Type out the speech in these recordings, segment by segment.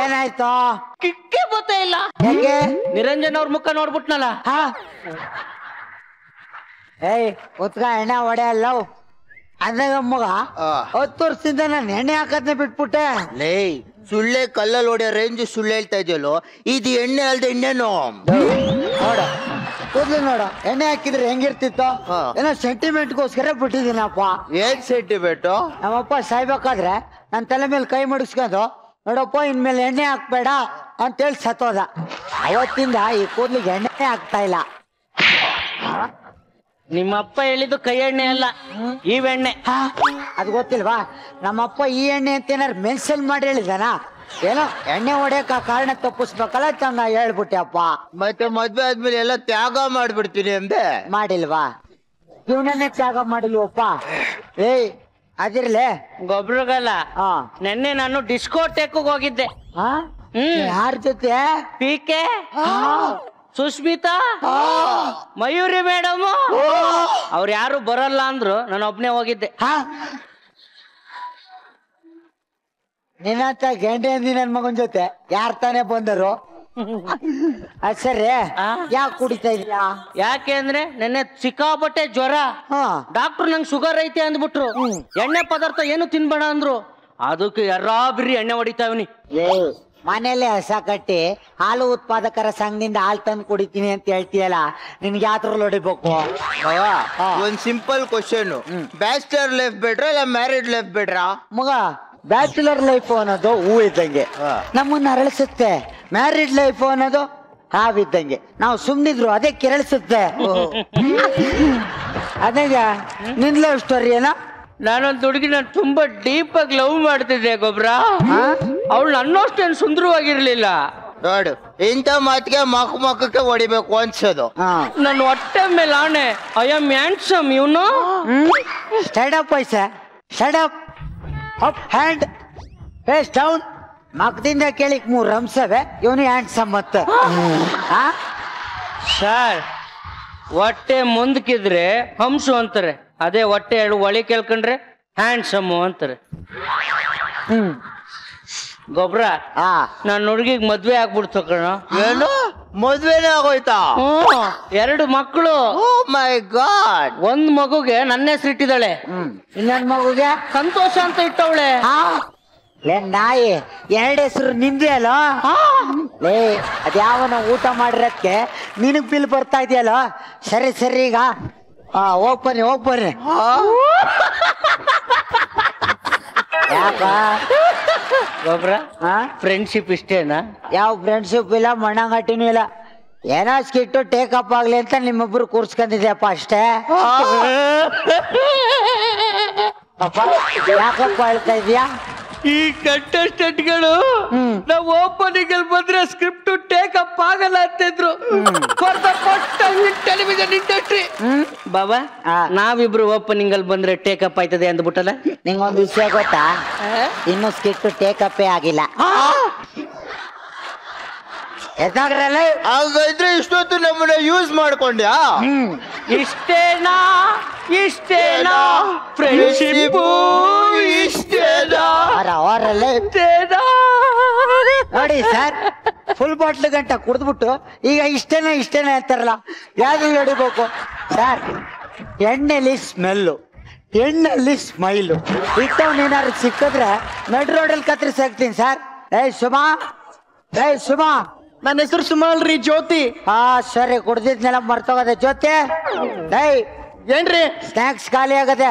ಏನಾಯ್ತು? ಕಿಕ್ಕೆ ಗೊತ್ತೇ ಇಲ್ಲ. ಹೇಗೆ? ನಿರಂಜನ್ ಅವ್ರ ಮುಖ ನೋಡ್ಬಿಟ್ನಲ್ಲ. ಏಯ್ ಉತ್ಕ ಎಣ್ಣೆ ಹೊಡೆಯಲ್ಲ ಅಂದಾಗ ಮಗ 10 ವರ್ಷದಿಂದ ನಾನು ಎಣ್ಣೆ ಹಾಕದ್ನೆ ಬಿಟ್ಬಿಟ್ಟೆ. ಲೇ ಸುಳ್ಳೆ ಕಲ್ಲಲ್ಲಿ ಹೊಡೆಯೋ ರೇಂಜ್ ಸುಳ್ಳು ಹೇಳ್ತಾ ಇದೆಯಲ್ಲೋ, ಇದು ಎಣ್ಣೆ ಅಲ್ದೆ ಎಣ್ಣೆನೋ. ನೋಡ ಕೂದ್ಲು ನೋಡ, ಎಣ್ಣೆ ಹಾಕಿದ್ರೆ ಹೆಂಗಿರ್ತಿತ್ತು? ಏನೋ ಸೆಂಟಿಮೆಂಟ್ಗೋಸ್ಕರ ಬಿಟ್ಟಿದ್ದೀನಪ್ಪ. ಏನ್ ಸೆಂಟಿಮೆಂಟು? ನಮ್ಮಪ್ಪ ಸಾಯ್ಬೇಕಾದ್ರೆ ನನ್ನ ತಲೆ ಮೇಲೆ ಕೈ ಮುಡಿಸ್ಕೊಂಡು ನೋಡಪ್ಪ ಇನ್ಮೇಲೆ ಎಣ್ಣೆ ಹಾಕ್ಬೇಡ ಅಂತೇಳಿ ಸತ್ತೋದ. ಅವತ್ತಿಂದ ಈ ಕೂದ್ಲಿಗೆ ಎಣ್ಣೆ ಹಾಕ್ತಾ ಇಲ್ಲ. ನಿಮ್ಮಪ್ಪ ಹೇಳಿದ್ದು ಕೈ ಎಣ್ಣೆ ಅಲ್ಲ, ಇವೆಣ್ಣೆ. ಅದು ಗೊತ್ತಿಲ್ವಾ? ನಮ್ಮಪ್ಪ ಈ ಎಣ್ಣೆ ಅಂತ ಏನಾರು ಮೆನ್ಷನ್ ಮಾಡಿ ಹೇಳಿದಾನ? ಏನೋ ಎಣ್ಣೆ ಹೊಡೆಯಕ ಕಾರಣ ತಪ್ಪಿಸ್ಬೇಕಲ್ಲ ಚಂದ ಹೇಳ್ಬಿಟ್ಟೆ ಅಪ್ಪ. ಮತ್ತೆ ಮದ್ವೆ ಆದ್ಮೇಲೆ ಎಲ್ಲ ತ್ಯಾಗ ಮಾಡ್ಬಿಡ್ತೀನಿ ಅಂದೆ. ಮಾಡಿಲ್ವಾ? ಇವನನ್ನೇ ತ್ಯಾಗ ಮಾಡಿಲ್ವಪ್ಪ. ಏಯ್ ಅದಿರ್ಲೆ ಗೊಬ್ರಗಲ್ಲ. ನೆನ್ನೆ ನಾನು ಡಿಸ್ಕೋಟೆಕ್ ಹೋಗಿದ್ದೆ. ಯಾರ ಜೊತೆ? PK, Susmita, Mayuri madam. ಅವ್ರು ಯಾರು ಬರಲ್ಲ ಅಂದ್ರು, ನಾನು ಒಬ್ನೇ ಹೋಗಿದ್ದೆ. ನಿನ್ನಂತ ಗಂಟೆ ಅಂದಿ ನನ್ ಮಗನ್ ಜೊತೆ ಯಾರ್ ತಾನೇ ಬಂದರು? ಸರಿ, ಯಾಕೆ ಕುಡಿತಾ ಇದೀಯಾ? ಯಾಕೆ ಅಂದ್ರೆ ನೆನ್ನೆ ಸಿಕ್ಕಾಪಟ್ಟೆ ಜ್ವರ. ಡಾಕ್ಟರ್ ನಂಗೆ ಶುಗರ್ ಐತೆ ಅಂದ್ಬಿಟ್ರು. ಎಣ್ಣೆ ಪದಾರ್ಥ ಏನು ತಿನ್ಬೇಡ ಅಂದ್ರು. ಅದಕ್ಕೆ ಎರ್ರಾಬಿರಿ ಎಣ್ಣೆ ಹೊಡಿತಾವ್ನಿ. ಮನೇಲೆ ಹಸ ಕಟ್ಟಿ ಹಾಲು ಉತ್ಪಾದಕರ ಸಂಘದಿಂದ ಹಾಲು ತಂದು ಕುಡಿತೀನಿ ಅಂತ ಹೇಳ್ತೀಯಲ್ಲ, ನಿನ್ಗೆ ಯಾವ್ದ್ರಲ್ಲಿ ಹೊಡಿಬೇಕು? ಒಂದ್ ಸಿಂಪಲ್ ಕ್ವಶನ್, ಬ್ಯಾಚಲರ್ ಲೈಫ್ ಬೆಟ್ರಾ ಇಲ್ಲ ಮ್ಯಾರಿಡ್ ಲೈಫ್ ಬೆಟ್ರಾ? ಮಗ, ಬ್ಯಾಚುಲರ್ ಲೈಫ್ ಅನ್ನೋದು ಹೂ ಇದ್ದಂಗೆ, ನಮ್ಮನ್ನ ಅರಳಿಸುತ್ತೆ. ಮ್ಯಾರಿಡ್ ಲೈಫ್ ಅನ್ನೋದು ಹಾವಿದ್ದಂಗೆ, ನಾವು ಸುಮ್ನಿದ್ರು ಅದೇ ಕೆರಳಿಸುತ್ತೆ. ಅದೇ ನಿನ್ ಲವ್ ಸ್ಟೋರಿ ಏನೋ? ನಾನೊಂದು ಹುಡುಗಿ ನಾನು ತುಂಬಾ ಡೀಪ್ ಆಗಿ ಲವ್ ಮಾಡ್ತಿದ್ದೆ ಗೊಬ್ರ. ಅವಳು ನನ್ನಷ್ಟೇನು ಸುಂದರವಾಗಿರ್ಲಿಲ್ಲ. ನೋಡು, ಇಂಥ ಮಾತಿಗೆ ಮಕ್ಕಕ್ಕೆ ಹೊಡಿಬೇಕು ಅನ್ಸೋದು. ನನ್ನ ಹೊಟ್ಟೆ ಮೇಲೆ ಆಣೆ, ಐ ಆಮ್ ಹ್ಯಾಂಡ್ಸಮ್. ಇವನು ಸ್ಟ್ಯಾಂಡ್ ಅಪ್ ಪೈಸೆ, stand up, up hand, face down. ಮಕ್ಕದಿಂದ ಕೇಳಿಕ್ 3 ರಂಸವೆ, ಇವನು ಹ್ಯಾಂಡ್ಸಮ್. ಮತ್ತೆ ಸರ್, ಹೊಟ್ಟೆ ಮುಂದಕ್ಕಿದ್ರೆ ಹಂಸು ಅಂತಾರೆ, ಅದೇ ಹೊಟ್ಟೆ 2 ಒಳಿ ಕೇಳ್ಕೊಂಡ್ರೆ ಹ್ಯಾಂಡ್ಸಮ್ ಅಂತಾರೆ. ಗೊಬ್ರ, ನನ್ನ ಹುಡುಗಿಗೆ ಮದ್ವೆ ಆಗ್ಬಿಡ್ತು ಕಣ. ಏನು ಮದ್ವೆನೇ ಆಗೋಯ್ತಾ? 2 ಮಕ್ಕಳು. ಓ ಮೈ ಗಾಡ್. ಒಂದ್ ಮಗುಗೆ ನನ್ನ ಹೆಸರು ಇಟ್ಟಿದ್ದಾಳೆ, ಇನ್ನೊಂದ್ ಮಗುಗೆ ಸಂತೋಷ ಅಂತ ಇಟ್ಟವಳೆ. ನಾಯಿ 2 ಹೆಸರು ನಿಂದೆ ಅಲ್ಲ? ಲೇ, ಅದ್ಯಾವನ ಊಟ ಮಾಡಿರಕ್ಕೆ ನಿನಗ್ ಬಿಲ್ ಬರ್ತಾ ಇದೆಯಲ್ಲ? ಸರಿ ಸರಿ, ಈಗ ಹೋಗ್ ಬರ್ರಿ. ಯಾಕ ಗೊಬ್ರ, ಫ್ರೆಂಡ್ಶಿಪ್ ಇಷ್ಟೇನಾ? ಯಾವ ಫ್ರೆಂಡ್ಶಿಪ್ ಇಲ್ಲ, ಮಣ್ಣಂಗಟ್ಟಿನೂ ಇಲ್ಲ. ಏನೋ ಸ್ಕಿಟ್ಟು ಟೇಕಪ್ ಆಗ್ಲಿ ಅಂತ ನಿಮ್ಮೊಬ್ರು ಕೂರ್ಸ್ಕೊಂಡಿದ್ಯಪ್ಪ ಅಷ್ಟೇ. ಯಾಕಪ್ಪ ಹೇಳ್ತಾ ಇದೀಯಾ? ಈ ಕಂಟೆಸ್ಟೆಂಟ್ಗಳು ನಾವು ಓಪನಿಂಗ್ ಅಲ್ಲಿ ಬಂದ್ರೆ ಸ್ಕ್ರಿಪ್ಟ್ ಟೇಕಪ್ ಆಗಲ್ಲ ಅಂತಿದ್ರು. ಟೆಲಿವಿಷನ್ ಇಂಡಸ್ಟ್ರಿ ಬಾಬಾ, ನಾವಿಬ್ರು ಓಪನಿಂಗ್ ಅಲ್ಲಿ ಬಂದ್ರೆ ಟೇಕಪ್ ಆಯ್ತದೆ ಅಂದ್ಬಿಟ್ಟಲ್ಲ. ನಿಂಗೊಂದು ವಿಷಯ ಗೊತ್ತಾ? ಇನ್ನು ಸ್ಕಿಟ್ ಟೇಕಪ್ಪೇ ಆಗಿಲ್ಲ. ಹಾಗಾದ್ರೆ ಇಷ್ಟೊತ್ತು ನಮ್ಮನ್ನ ಯೂಸ್ ಮಾಡ್ಕೊಂಡ್ಯಾ? ಇಷ್ಟೇನಾ ಫ್ರೆಂಡ್ಶಿಪ್? ಇಷ್ಟೇನಾ? ನೋಡಿ ಸರ್, ಫುಲ್ ಬಾಟ್ಲ್ ಗಂಟ ಕುಡಿದ್ಬಿಟ್ಟು ಈಗ ಇಷ್ಟೇನ ಅಂತಾರಲ್ಲ, ಯಾವ್ದು ಹೊಡಿಬೇಕು ಸರ್? ಎಣ್ಣೆಲಿ ಸ್ಮೆಲ್ಲು, ಎಣ್ಣೆಲಿ ಸ್ಮೈಲು ಇಟ್ಟವನೇನಾದ್ರು ಸಿಕ್ಕಿದ್ರೆ ನಡ್ ರೋಡಲ್ಲಿ ಕತ್ತರಿಸಿ ಹಾಕ್ತೀನಿ ಸರ್. ಸುಮಾ, ನನ್ನ ಹೆಸರು ಸುಮಾ ಅಲ್ರಿ, ಜ್ಯೋತಿ. ಸರಿ, ಕುಡ್ದಿದ್ನೆಲ್ಲ ಮರ್ತೋಗದೆ. ಜ್ಯೋತಿ, ಏನ್ರಿ? ಸ್ನಾಕ್ಸ್ ಖಾಲಿ ಆಗದೆ.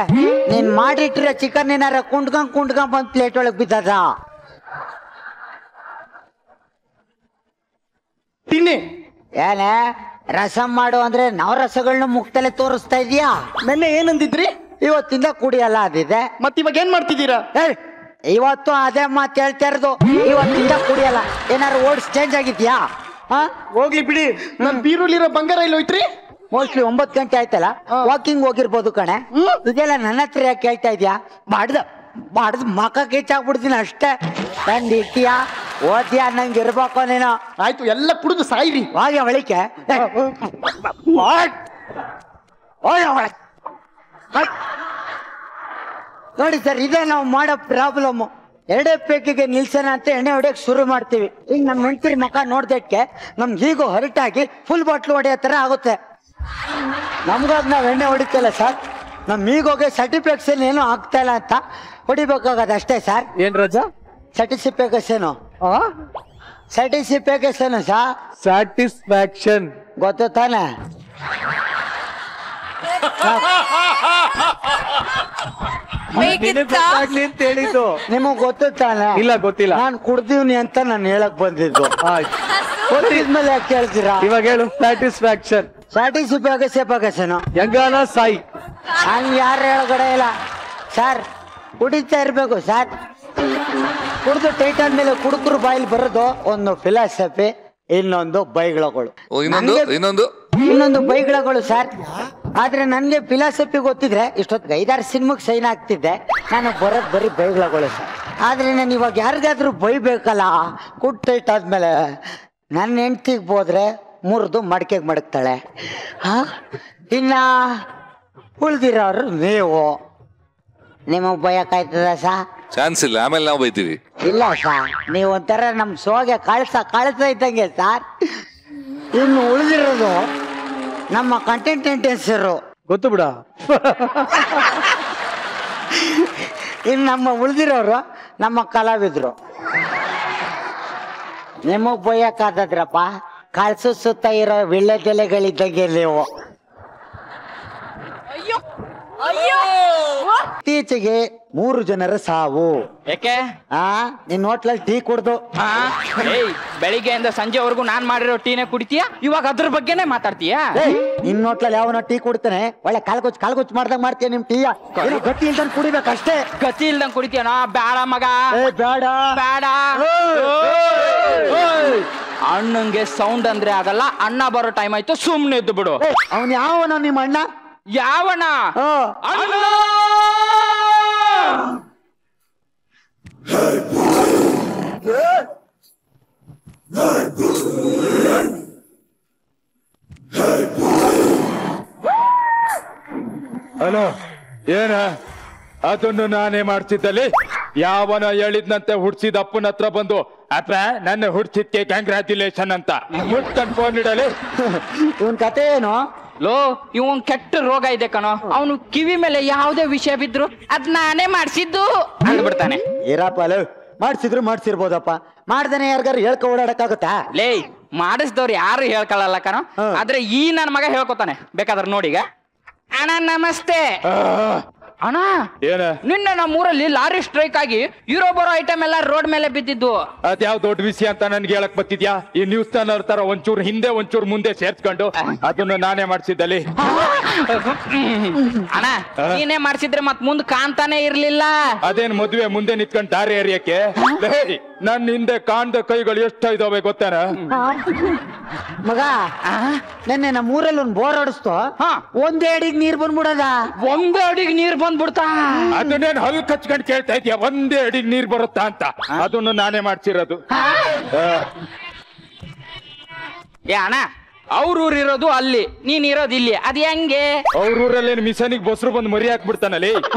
ನೀನ್ ಮಾಡಿಟ್ಟಿರೋ ಚಿಕನ್ ಏನಾರ ಕುಂಡ್ಕೊಂಡ್ ಬಂದ್ ಪ್ಲೇಟ್ ಒಳಗ್ ಬಿದ್ದದ. ತಿನ್ನಿ. ಏನೇ ರಸಂ ಮಾಡು ಅಂದ್ರೆ ನಾವು ರಸಗಳನ್ನ ಮುಕ್ತಲೆ ತೋರಿಸ್ತಾ ಇದೀಯಾ? ನೆನ್ನೆ ಏನಂದಿದ್ರಿ? ಇವತ್ತಿಂದ ಕುಡಿಯಲ್ಲ ಅದಿದೆ. ಮತ್ ಇವಾಗ ಏನ್ ಮಾಡ್ತಿದ್ದೀರಾ? ಇವತ್ತು ಅದೇ ಮಾತು ಹೇಳ್ತಾ ಇರೋದು, ಇವತ್ತಿಂದ ಕುಡಿಯಲ್ಲ. ಏನಾರು ಓಡ್ಸ್ ಚೇಂಜ್ ಆಗಿದ್ಯಾ? ಹೋಗ್ಲಿ ಬಿಡಿ. ನನ್ ಬೀರುಲಿರೋ ಬಂಗಾರ ಇಲ್ಲಿ ಹೋಯ್ತ್ರಿ. ಮೋಸ್ಟ್ಲಿ 9 ಗಂಟೆ ಆಯ್ತಲ್ಲ, ವಾಕಿಂಗ್ ಹೋಗಿರ್ಬೋದು ಕಣೆ. ಇದೆಲ್ಲ ನನ್ನ ಹತ್ರ ಯಾಕೆ ಕೇಳ್ತಾ ಇದ್ಯಾ? ಬಾಡ್ದು ಮಕ್ಕ ಕೆಚ್ಚಾಕ್ಬಿಡ್ತೀನಿ ಅಷ್ಟೇ. ತಂದು ಇಟ್ಟಿಯಾ ಓದ್ಯಾ ನಂಗೆ ಇರ್ಬೇಕು ನೀನು. ಆಯ್ತು, ಎಲ್ಲ ಕುಡಿದು ಸಾಯಿರಿ. ಹೋಗಿ ಅವಳಿಕೆ ನೋಡಿ ಸರ್, ಇದೇ ನಾವು ಮಾಡೋ ಪ್ರಾಬ್ಲಮ್. ಎರಡೇ ಪೇಕಿಗೆ ನಿಲ್ಸೋಣ ಅಂತ ಎಣ್ಣೆ ಹೊಡಿಯಕ್ ಶುರು ಮಾಡ್ತೀವಿ. ಈಗ ನಮ್ ಹೆಂಡತಿ ಮುಖ ನೋಡ್ದಕ್ಕೆ ನಮ್ಗೆ ಈಗೋ ಹೊರಟಾಗಿ ಫುಲ್ ಬಾಟ್ಲು ಹೊಡೆಯೋ ತರ ಆಗುತ್ತೆ. ನಮ್ಗಾಗ ನಾವ್ ಎಣ್ಣೆ ಹೊಡಿತಲ್ಲ ಸರ್, ನಮ್ ಈಗೋಗೆ ಸರ್ಟಿಫಿಕೇಶನ್ ಏನೋ ಆಗ್ತಾ ಇಲ್ಲ ಅಂತ ಹೊಡಿಬೇಕಾಗದ ಅಷ್ಟೇ ಸರ್. ಏನ್ ರಜಾ? Certification certification sir. ಸ್ಯಾಟಿಸ್ಫ್ಯಾಕ್ಷನ್ ಗೊತ್ತು ತಾನೆ? ಅಂತ ಹೇಳಿದ್ದು ನಿಮಗ್ ಗೊತ್ತು ತಾನೆ? ಇಲ್ಲ ಗೊತ್ತಿಲ್ಲ. ನಾನ್ ಕುಡ್ದೀವ್ನಿ ಅಂತ ನಾನು ಹೇಳಕ್ ಬಂದಿದ್ದು. ಗೊತ್ತಿದ್ಮೇಲೆ ಯಾಕೆ ಕೇಳ್ತೀರಾ? ಇವಾಗ ಹೇಳು. ಸ್ಯಾಟಿಸ್ಫ್ಯಾಕ್ಷನ್ ಸರ್ಟಿಫಿಕೇಶನ್ ಹೆಂಗಾನ ಸಾಯಿ. ಹಂಗ ಯಾರು ಹೇಳಗಡೆ ಇಲ್ಲ ಸರ್. ಕುಡಿತಾ ಇರ್ಬೇಕು ಸರ್. ಕುಡ್ದು ಟೈಟ್ ಆದ್ಮೇಲೆ ಕುಡುಕರು ಬಾಯಿಲ್ ಬರೋದು ಒಂದು ಫಿಲಾಸಫಿ, ಇನ್ನೊಂದು ಬೈಗಳಗಳು. ಇನ್ನೊಂದು ಬೈಗಳಗಳು ಸರ್. ಆದ್ರೆ ನನ್ಗೆ ಫಿಲಾಸಫಿ ಗೊತ್ತಿದ್ರೆ ಇಷ್ಟೊತ್ತಿಗೆ 5-6 ಸಿನಿಮಾಗ್ ಸೈನ್ ಆಗ್ತಿದ್ದೆ. ನಾನು ಬರೋದ್ ಬರೀ ಬೈಗಳಗಳು ಸರ್. ಆದ್ರೆ ನಾನು ಇವಾಗ ಯಾರಿಗಾದ್ರೂ ಬೈಬೇಕಲ್ಲ, ಕುಡ್ ಟೈಟ್ ಆದ್ಮೇಲೆ ನನ್ನ ಹೆಂಡ್ತಿಗ್ ಹೋದ್ರೆ ಮುರಿದು ಮಡಕೆಗೆ ಮಡಗ್ತಾಳೆ. ಇನ್ನ ಉಳ್ದಿರೋರು ನೀವು, ನಿಮಗ್ ಬಯಕಾಯ್ತದ ಸಾ? ಚಾನ್ಸ್ ಇಲ್ಲ, ಆಮೇಲೆ ನಾವು ಬೈತೀವಿ. ಇಲ್ಲ ಸರ್, ನೀವು ಒಂಥರ ನಮ್ ಸೋಗೆ ಕಳ್ಸ ಇದ್ದಂಗೆ ಸರ್. ಇನ್ನು ಉಳಿದಿರೋದು ನಮ್ಮ ಕಂಟೆಂಟೆನ್ಸರು. ಗೊತ್ತು ಬಿಡ. ಇನ್ನು ನಮ್ಮ ಉಳಿದಿರೋರು ನಮ್ಮ ಕಲಾವಿದ್ರು. ನಿಮಗ್ ಬಯ್ಯಕ್ಕಾದ್ರಪ್ಪ, ಕಳ್ಸು ಸುತ್ತ ಇರೋ ವಿಳ್ಳೆದೆಲೆಗಳಿದ್ದಂಗೆ ನೀವು. ಇತ್ತೀಚೆಗೆ 3 ಜನರ ಸಾವು. ಯಾಕೆ? ನಿನ್ ಹೋಟ್ಲಲ್ಲಿ ಟೀ ಕುಡ್ದು. ಬೆಳಿಗ್ಗೆಯಿಂದ ಸಂಜೆವರೆಗೂ ನಾನ್ ಮಾಡಿರೋ ಟೀನೇ ಕುಡಿತೀಯ, ಇವಾಗ ಅದ್ರ ಬಗ್ಗೆನೇ ಮಾತಾಡ್ತೀಯಾ? ನಿನ್ ಹೋಟ್ಲಲ್ಲಿ ಯಾವನ ಟೀ ಕುಡಿತಾನೆ ಒಳ್ಳೆ ಕಾಲ್ಗೊಚ್ಚ್ ಮಾಡ್ದಂಗ್ ಮಾಡ್ತೀಯ. ನಿಮ್ ಟೀಯ ಗಟ್ಟಿ ಇಲ್ದಂಗ್ ಕುಡಿಬೇಕಷ್ಟೇ. ಗತಿ ಇಲ್ದಂಗ್ ಕುಡಿತೀಯನ? ಬೇಡ ಮಗ, ಬೇಡ ಬೇಡ. ಅಣ್ಣಂಗೆ ಸೌಂಡ್ ಅಂದ್ರೆ ಆಗಲ್ಲ. ಅಣ್ಣ ಬರೋ ಟೈಮ್ ಆಯ್ತು, ಸುಮ್ನೆ ಇದ್ದು ಬಿಡು. ಅವನ್ ಯಾವನ ನಿಮ್ಮ ಅಣ್ಣ? ಯಾವಣ್ಣ? ಹಲೋ, ಏನ? ಅದನ್ನು ನಾನೇ ಮಾಡ್ತಿದ್ದಲ್ಲಿ ಯಾವನ ಹೇಳಿದ್ನಂತೆ ಹುಡ್ಸಿದ ಅಪ್ಪನ ಹತ್ರ ಬಂದು ಅಪ್ಪ ನನ್ನ ಹುಡ್ಸಿದ್ಕೆ ಕಂಗ್ರ್ಯಾಚುಲೇಷನ್ ಅಂತ ಮುಟ್ಕೊಂಡ್ ಫೋನ್ ಇಡಲಿ. ಇವನ್ ಕತೆ ಏನು? ಲೋ, ಇವನ್ ಕೆಟ್ಟ ರೋಗ ಇದೆ ಕಣೋ. ಅವನು ಕಿವಿ ಮೇಲೆ ಯಾವುದೇ ವಿಷಯ ಬಿದ್ರು ಅದ್ ನಾನೇ ಮಾಡ್ಸಿದ್ದು ಅಂದ್ಬಿಡ್ತಾನೆ. ಇರಪ್ಪ, ಮಾಡ್ಸಿರ್ಬೋದಪ್ಪ. ಮಾಡ್ದೇನೆ ಯಾರಿಗಾರು ಹೇಳ್ಕೊ ಓಡಾಡಕ್ಕಾಗತ್ತಾ? ಲೇ, ಮಾಡಿಸ್ದವ್ರು ಯಾರು ಹೇಳ್ಕೊಳ್ಳಲ್ಲ ಕಣೋ. ಆದ್ರೆ ಈ ನನ್ನ ಮಗ ಹೇಳ್ಕೊತಾನೆ. ಬೇಕಾದ್ರೆ ನೋಡಿಗ. ಅಣ್ಣ ನಮಸ್ತೆ. ಅಣ್ಣ, ಏನ? ನಿನ್ನೆ ನಮ್ಮೂರಲ್ಲಿ ಲಾರಿ ಸ್ಟ್ರೈಕ್ ಆಗಿ ಇರೋ ಬರೋ ಐಟಮ್ ಎಲ್ಲ ರೋಡ್ ಮೇಲೆ ಬಿದ್ದಿದ್ದು. ಅದ್ಯಾವ್ ದೊಡ್ಡ ವಿಷಯ ಅಂತ ನನ್ಗೆ ಹೇಳಕ್ ಬತ್ತಿದ್ಯಾ? ಈ ನ್ಯೂಸ್ ಚಾನಲ್ ತರ ಒಂಚೂರು ಹಿಂದೆ ಒಂಚೂರು ಮುಂದೆ ಸೇರ್ಸ್ಕೊಂಡು ಅದನ್ನು ನಾನೇ ಮಾಡ್ಸಿದ್ದಲ್ಲಿ. ಅಣ್ಣ, ನೀನೇ ಮಾಡ್ಸಿದ್ರೆ ಮತ್ ಮುಂದ್ ಕಾಣ್ತಾನೆ ಇರ್ಲಿಲ್ಲ. ಅದೇನ್ ಮದ್ವೆ ಮುಂದೆ ನಿಂತ್ಕೊಂಡ್ ದಾರಿ ಏರಿಯಕ್ಕೆ? ನನ್ ಹಿಂದೆ ಕಾಣ್ದ ಕೈಗಳು ಎಷ್ಟು ಇದಾವೆ ಗೊತ್ತಾನ? ಮಗ, ನೆನ್ನೆ ನಮ್ಮ ಊರಲ್ಲಿ ಒಂದ್ ಬೋರ್ ಹೊಡಿಸ್ತು. ಒಂದೇ ಅಡಿಗೆ ನೀರ್ ಬಂದ್ಬಿಡದ. ಒಂದೇ ಅಡಿಗೆ ನೀರ್ ಬಂದ್ಬಿಡ್ತಾ? ಅದನ್ನೇನ್ ಹಲ್ ಕಚ್ಕೊಂಡ್ ಕೇಳ್ತಾ ಇದೀಯ? ಒಂದೇ ಅಡಿಗೆ ನೀರ್ ಬರುತ್ತಾ ಅಂತ? ಅದನ್ನು ನಾನೇ ಮಾಡ್ಸಿರೋದು. ಏ ಅಣ್ಣ, ಅವ್ರ ಊರಿರೋದು ಅಲ್ಲಿ, ನೀನ್ ಇರೋದು ಇಲ್ಲಿ, ಅದ್ ಹೆಂಗೆ? ಅವ್ರ ಊರಲ್ಲಿ ಮಿಷನಿಗೆ ಬಸ್ರು ಬಂದು ಮರಿ ಹಾಕ್ಬಿಡ್ತಾನಲ್ಲಿ.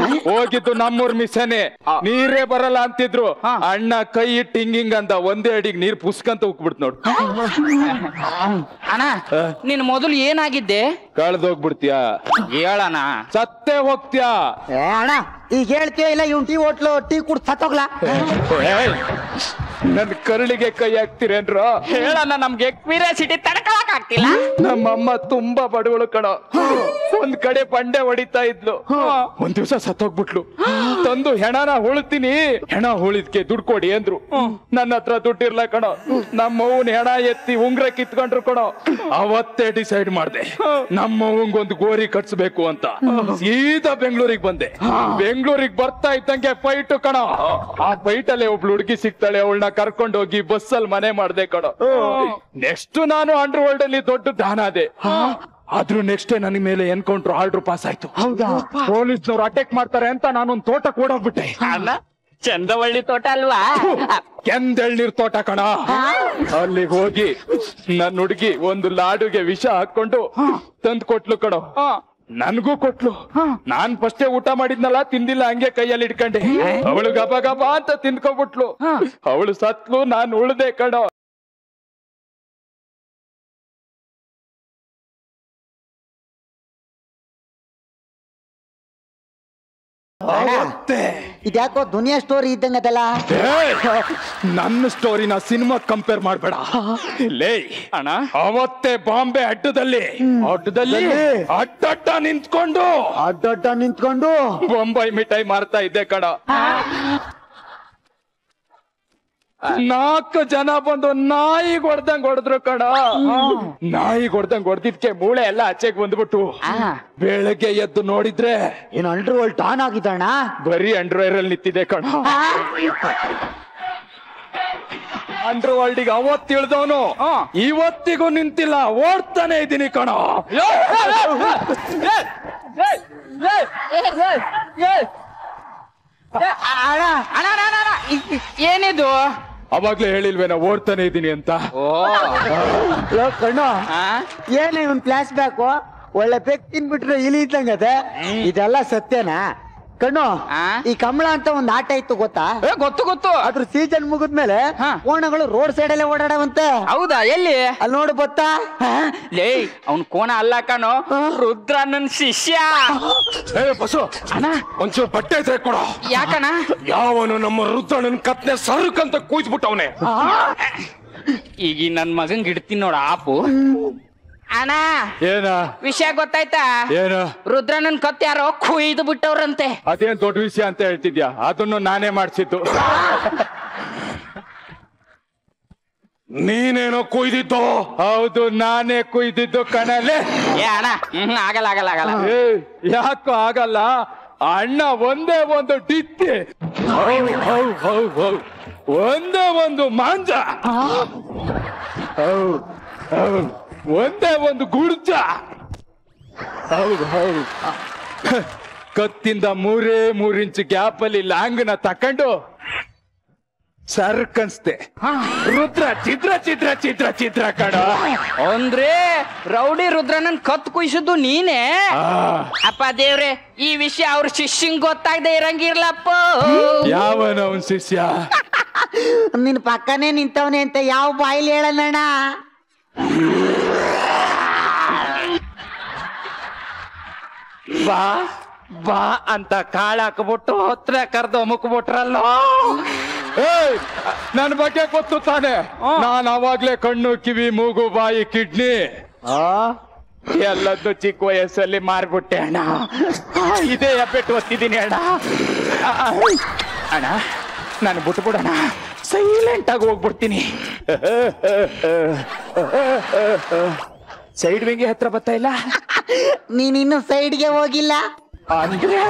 ಹೋಗಿದ್ದು ನಮ್ಮೂರ್ ಮಿಷನೇ. ನೀರೇ ಬರಲ್ಲ ಅಂತಿದ್ರು. ಅಣ್ಣ ಕೈ ಇಟ್ಟು ಹಿಂಗಿಂಗ್ ಅಂತ ಒಂದೇ ಅಡಿಗೆ ನೀರ್ ಪುಸ್ಕಂತ ಉಕ್ಬಿಡ್ತು ನೋಡು. ಅಣ್ಣ, ನೀನ್ ಮೊದಲು ಏನಾಗಿದ್ದೆ? ಕಳ್ದೋಗ್ಬಿಡ್ತೀಯ? ಹೇಳಣ. ಸತ್ತೇ ಹೋಗ್ತೀಯಾ? ಅಣ್ಣ, ಈಗ ಹೇಳ್ತೀಯ ಇಲ್ಲ ಇವ್ನ್ ಟೀ ಕುಡ್ ಸತ್ತೋಗ್ಲಾ? ನನ್ ಕರುಳಿಗೆ ಕೈ ಹಾಕ್ತಿರೇನ್ರು? ಹೇಳಣ್ಣ, ನಮ್ಗೆ ಕ್ಯೂರಿಯಾಸಿಟಿ ತಡ್ಕೊಳಕ್ ಆಗ್ತಿಲ್ಲ. ನಮ್ಮಮ್ಮ ತುಂಬಾ ಬಡವಳು ಕಣೋ. ಒಂದ್ ಕಡೆ ಬಂಡೆ ಹೊಡಿತಾ ಇದ್ಲು. ಒಂದ್ ದಿವ್ಸ ಸತ್ತೋಗ್ಬಿಟ್ಲು. ತಂದು ಹೆಣನ ಉಳ್ತೀನಿ, ಹೆಣ ಉಳಿದ್ಕೆ ದುಡ್ಡು ಕೊಡಿ ಅಂದ್ರು. ನನ್ನ ಹತ್ರ ದುಡ್ಡಿರ್ಲ ಕಣೋ. ನಮ್ಮವ್ವನ್ ಹೆಣ ಎತ್ತಿ ಉಂಗ್ರ ಕಿತ್ಕೊಂಡ್ರು ಕಣೋ. ಅವತ್ತೇ ಡಿಸೈಡ್ ಮಾಡ್ದೆ, ನಮ್ಮವ್ವಂಗೊಂದು ಗೋರಿ ಕಟ್ಸ್ಬೇಕು ಅಂತ. ಸೀದಾ ಬೆಂಗಳೂರಿಗೆ ಬಂದೆ. ಬೆಂಗಳೂರಿಗೆ ಬರ್ತಾ ಇದ್ದಂಗೆ ಫೈಟ್ ಕಣೋ. ಆ ಫೈಟ್ ಅಲ್ಲೇ ಒಬ್ಳು ಹುಡುಗಿ ಸಿಗ್ತಾಳೆ. ಅವಳನ್ನ ಕರ್ಕೊಂಡು ಹೋಗಿ ಬಸ್ಸಲ್ಲಿ ಮನೆ ಮಾಡ್ದೆ ಕಣೋ. ನೆಕ್ಸ್ಟ್ ನಾನು ಅಂಡರ್ ವರ್ಲ್ಡ್ ಅಲ್ಲಿ ದೊಡ್ಡ ದಾನ ಅದೇ. ಆದ್ರೂ ನೆಕ್ಸ್ಟ್ ನನ್ನ ಮೇಲೆ ಎನ್ಕೌಂಟರ್ ಆರ್ಡರ್ ಪಾಸ್ ಆಯ್ತು. ಪೊಲೀಸ್ನವ್ರು ಅಟ್ಯಾಕ್ ಮಾಡ್ತಾರೆ ಅಂತ ನಾನೊಂದ್ ತೋಟ ಕೂಡೋಗ್ಬಿಟ್ಟೆ. ಚಂದವಳ್ಳಿ ತೋಟ ಅಲ್ವಾ? ಕೆಂದೆಳ್ನೀರ್ ತೋಟ ಕಣ. ಅಲ್ಲಿಗೆ ಹೋಗಿ ನನ್ನ ಹುಡುಗಿ ಒಂದು ಲಾಡುಗೆ ವಿಷ ಹಾಕೊಂಡು ತಂದ್ ಕೊಟ್ಲು ಕಣೋ. ನನ್ಗೂ ಕೊಟ್ಲು. ನಾನ್ ಫಸ್ಟೇ ಊಟ ಮಾಡಿದ್ನಲ್ಲ, ತಿಂದಿಲ್ಲ, ಹಂಗೆ ಕೈಯಲ್ಲಿ ಇಟ್ಕೊಂಡೆ. ಅವಳು ಗಬ ಗಬ ಅಂತ ತಿಂದ್ಕೊಬಿಟ್ಲು. ಅವಳು ಸತ್ಲು, ನಾನ್ ಉಳ್ದೆ ಕಣೋ. ಇದ್ಯಾಕೋ ದುನಿಯಾ ಸ್ಟೋರಿ ಇದ್ದಂಗದಲ್ಲ. ನನ್ನ ಸ್ಟೋರಿನ ಸಿನಿಮಾ ಕಂಪೇರ್ ಮಾಡ್ಬೇಡ. ಲೇ ಅಣ್ಣ, ಅವತ್ತೇ ಬಾಂಬೆ ಅಡ್ಡದಲ್ಲಿ ಅಡ್ಡಡ್ಡ ನಿಂತ್ಕೊಂಡು ಬೊಂಬೈ ಮಿಠಾಯಿ ಮಾರ್ತಾ ಇದ್ದೆ ಕಣ. 4 ಜನ ಬಂದು ನಾಯಿಗೆ ಹೊಡ್ದ್ರು ಕಣ. ನಾಯಿಗೆ ಹೊಡ್ದಿದ್ಕೆ ಮೂಳೆ ಎಲ್ಲ ಆಚೆಗೆ ಬಂದ್ಬಿಟ್ಟು ಬೆಳಗ್ಗೆ ಎದ್ದು ನೋಡಿದ್ರೆ ಏನು ಅಂಡರ್ವರ್ಲ್ಡ್ ಟಾನ್ ಆಗಿದ್ದಣ್ಣ. ಬರೀ ಅಂಡರ್ವೇರ್ ಅಲ್ಲಿ ನಿಂತಿದೆ ಕಣ. ಅಂಡರ್ವರ್ಲ್ಡಿಗೆ ಅವತ್ತು ಇಳ್ದವನು ಇವತ್ತಿಗೂ ನಿಂತಿಲ್ಲ, ಓಡ್ತಾನೆ ಇದ್ದೀನಿ ಕಣ. ಏನಿದು? ಅವಾಗ್ಲೇ ಹೇಳಿಲ್ವೇನ ಓಡ್ತಾನೆ ಇದ್ದೀನಿ ಅಂತ. ಕಣ್ಣು ಏನ ಇವನ್ ಫ್ಲಾಶ್ ಬ್ಯಾಕ್, ಒಳ್ಳೆ ಬೆಕ್ ತಿನ್ಬಿಟ್ರೆ ಇಲಿ ಇದ್ದಂಗದೆ. ಇದೆಲ್ಲ ಸತ್ಯನಾ ಕಣ್ಣು? ಈ ಕಮಲ ಅಂತ ಒಂದ್ ಆಟ ಇತ್ತು ಗೊತ್ತಾ? ಗೊತ್ತು. ಅದ್ರ ಸೀಸನ್ ಮುಗಿದ್ಮೇಲೆ ಕೋಣಗಳು ರೋಡ್ ಸೈಡ್ ಅಲ್ಲೇ ಓಡಾಡವಂತೆ. ಹೌದಾ? ಎಲ್ಲಿ? ಅಲ್ಲಿ ನೋಡು ಗೊತ್ತಾ? ಲೇ, ಅವ್ನ್ ಕೋಣ ಅಲ್ಲ ಕಣೋ, ರುದ್ರಣ್ಣನ್ ಶಿಷ್ಯ. ಬಸ್ಸು ಒಂಚೂರು ಬಟ್ಟೆ ತೆಕ್ಕೊಡ. ಯಾಕಣ? ಯಾವನು ನಮ್ಮ ರುದ್ರಣ್ಣನ್ ಕತ್ನೆ ಸರ್ಕಂತ ಕೂಯ್ದ್ಬಿಟ್ಟವನೆ. ಈಗ ನನ್ ಮಗಂಗ್ ಇಡ್ತೀನಿ ನೋಡ ಆಪು. ಅಣ್ಣ, ಏನ ವಿಷಯ ಗೊತ್ತಾಯ್ತಾ? ಏನ? ರುದ್ರಣ್ಣನ್ ಕತ್ ಯಾರೋ ಕುಯ್ದು ಬಿಟ್ಟವ್ರಂತೆ. ಅದೇನ್ ದೊಡ್ಡ ವಿಷಯ ಅಂತ ಹೇಳ್ತಿದ್ಯಾ? ಅದನ್ನು ನಾನೇ ಮಾಡ್ಸಿದ್ದು. ನೀನೇನೋ ಕುಯ್ದಿದ್ದು? ಹೌದು, ನಾನೇ ಕುಯ್ದಿದ್ದು ಕಣಲೆ. ಏ ಅಣ್ಣ, ಆಗಲ್ಲ. ಯಾಕೋ ಆಗಲ್ಲ? ಅಣ್ಣ ಒಂದೇ ಒಂದು ಡಿತ್ತೆ, ಒಂದೇ ಒಂದು ಮಾಂಜ, ಒಂದೇ ಒಂದು ಗುಡ್ಜ. ಹೌದು, ಕತ್ತಿಂದ 3 ಇಂಚು ಗ್ಯಾಪ್ ಅಲ್ಲಿ ಲ್ಯಾಂಗ್ನ ತಕೊಂಡು ಸರ್ಕನ್ಸ್ತೆ. ರುದ್ರ ಚಿತ್ರ ಕಣ. ಅಂದ್ರೆ ರೌಡಿ ರುದ್ರಣ್ಣನ್ ಕತ್ ಕುಯ್ಸಿದ್ದು ನೀನೇ? ಅಪ್ಪ ದೇವ್ರೆ, ಈ ವಿಷಯ ಅವ್ರ ಶಿಷ್ಯಂಗ್ ಗೊತ್ತಾಗದೆ ಇರಂಗಿರ್ಲಪ್ಪ. ಯಾವನ ಅವನ್ ಶಿಷ್ಯ? ನಿನ್ ಪಕ್ಕನೇ ನಿಂತವನೆ ಅಂತ ಯಾವ ಬಾಯಿಲಿ ಹೇಳಣ್ಣ? ಬಾ ಅಂತ ಕಾಳಾಕ್ಬಿಟ್ಟು ಹತ್ರ ಕರ್ದು ಮುಕ್ಬಿಟ್ರಲ್ಲ. ನನ್ ಬಗ್ಗೆ ಗೊತ್ತು ತಾನೆ. ನಾನ್ ಅವಾಗ್ಲೇ ಕಣ್ಣು, ಕಿವಿ, ಮೂಗು, ಬಾಯಿ, ಕಿಡ್ನಿ ಎಲ್ಲದ್ದು ಚಿಕ್ಕ ವಯಸ್ಸಲ್ಲಿ ಮಾರ್ಬಿಟ್ಟೆ ಅಣ್ಣ. ಇದೇ ಹೆಬ್ಬೆಟ್ಟು ಒತ್ತಿದ್ದೀನಿ ಅಣ್ಣ. ಅಣ್ಣ, ನಾನು ಬಿಟ್ಬಿಡೋಣ, ಸೈಲೆಂಟ್ ಆಗಿ ಹೋಗ್ಬಿಡ್ತೀನಿ. ಸೈಡ್ ವಿಂಗಿ ಹತ್ರ ಬರ್ತಾ ಇಲ್ಲ. ನೀನಿನ್ನು ಸೈಡ್ಗೆ ಹೋಗಿಲ್ಲ ಅಂದ್ರೆ